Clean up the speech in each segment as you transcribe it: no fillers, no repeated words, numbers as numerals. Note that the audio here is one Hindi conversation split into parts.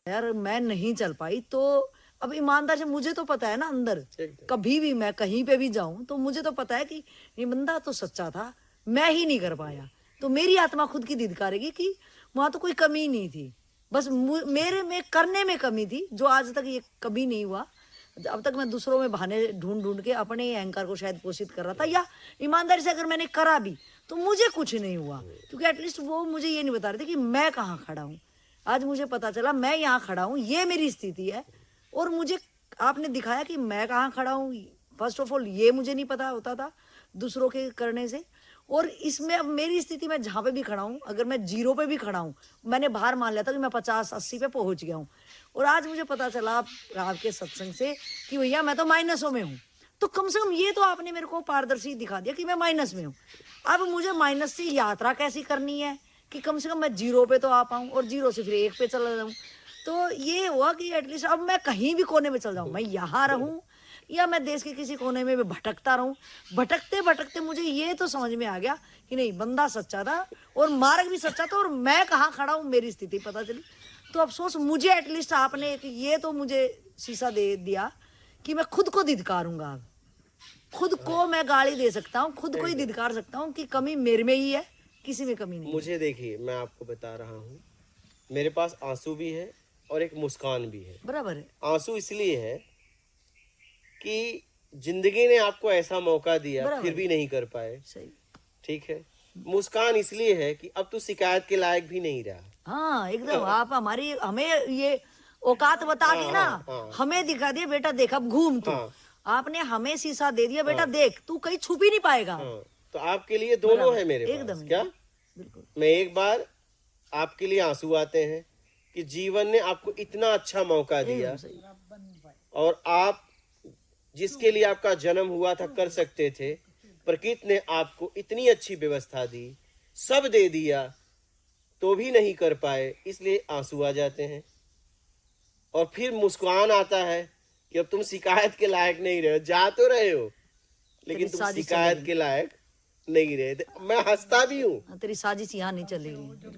यार मैं नहीं चल पाई तो अब ईमानदार से मुझे तो पता है ना अंदर, कभी भी मैं कहीं पे भी जाऊं तो मुझे तो पता है कि ये बंदा तो सच्चा था, मैं ही नहीं कर पाया। तो मेरी आत्मा खुद की धिक्कारेगी कि वहां तो कोई कमी नहीं थी, बस मेरे में करने में कमी थी, जो आज तक ये कभी नहीं हुआ। अब तक मैं दूसरों में बहाने ढूंढ ढूंढ के अपने ही अहंकार को शायद पोषित कर रहा था, या ईमानदारी से अगर मैंने करा भी तो मुझे कुछ नहीं हुआ, क्योंकि एटलीस्ट वो मुझे ये नहीं बता रहे थे कि मैं कहाँ खड़ा हूँ। आज मुझे पता चला मैं यहाँ खड़ा हूँ, ये मेरी स्थिति है, और मुझे आपने दिखाया कि मैं कहाँ खड़ा हूँ। फर्स्ट ऑफ ऑल ये मुझे नहीं पता होता था दूसरों के करने से, और इसमें अब मेरी स्थिति में जहाँ पे भी खड़ा हूँ, अगर मैं जीरो पे भी खड़ा हूँ, मैंने बाहर मान लिया था कि मैं 50-80 पे पहुंच गया हूँ, और आज मुझे पता चला आपके सत्संग से कि भैया मैं तो माइनसों में हूँ। तो कम से कम ये तो आपने मेरे को पारदर्शी दिखा दिया कि मैं माइनस में हूँ। अब मुझे माइनस से यात्रा कैसी करनी है कि कम से कम मैं जीरो पे तो आ पाऊँ, और जीरो से फिर 1 पे चला जाऊँ। तो ये हुआ कि एटलीस्ट अब मैं कहीं भी कोने में चल जाऊँ, मैं यहाँ रहूँ या मैं देश के किसी कोने में भी भटकता रहूं, भटकते भटकते मुझे ये तो समझ में आ गया कि नहीं, बंदा सच्चा था और मार्ग भी सच्चा था, और मैं कहाँ खड़ा हूँ मेरी स्थिति पता चली। तो अफसोस मुझे एटलीस्ट आपने ये तो मुझे शीशा दे दिया कि मैं खुद को धिक्कारूंगा। अब खुद को मैं गाली दे सकता हूँ, खुद को ही धिक्कार सकता हूँ कि कमी मेरे में ही है, किसी में कमी नहीं। मुझे देखिए, मैं आपको बता रहा हूँ, मेरे पास आंसू भी है और एक मुस्कान भी है। बराबर है। आंसू इसलिए है कि जिंदगी ने आपको ऐसा मौका दिया, फिर भी नहीं कर पाए। सही। ठीक है। मुस्कान इसलिए है कि अब तो शिकायत के लायक भी नहीं रहा। हाँ एकदम, आप हमारी हमें ये औकात बता दी ना, हमें दिखा दिया बेटा देख अब घूम तू। आपने हमें शीशा दे दिया, बेटा देख तू कहीं छुप ही नहीं पाएगा। तो आपके लिए दोनों है मेरे पास। एकदम क्या बिल्कुल। मैं एक बार आपके लिए आंसू आते हैं कि जीवन ने आपको इतना अच्छा मौका दिया, और आप जिसके लिए आपका जन्म हुआ था कर सकते थे, प्रकृति ने आपको इतनी अच्छी व्यवस्था दी, सब दे दिया, तो भी नहीं कर पाए, इसलिए आंसू आ जाते हैं। और फिर मुस्कुरान आता है कि अब तुम शिकायत के लायक नहीं रहे हो, जा तो रहे हो लेकिन तुम शिकायत के लायक नहीं रहे थे। मैं हंसता भी हूँ, तेरी साजिश यहाँ नहीं चलेगी।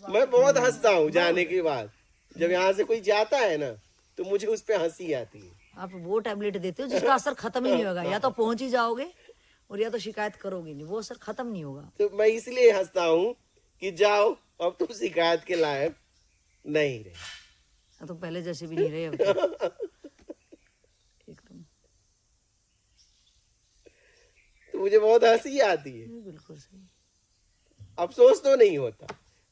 मैं बहुत हंसता हूँ जाने के बाद। जब यहाँ से कोई जाता है ना तो मुझे उस पर हंसी आती है। आप वो टैबलेट देते हो जिसका असर खत्म ही नहीं होगा, या तो पहुंच ही जाओगे और या तो शिकायत करोगे नहीं, वो असर खत्म नहीं होगा। तो मैं इसलिए हंसता हूँ कि जाओ, अब तुम शिकायत के लायक नहीं रहे। तो पहले जैसे भी नहीं रहे अब तो। एकदम। तो मुझे बहुत हंसी आती है। बिल्कुल सही। अफसोस तो नहीं होता।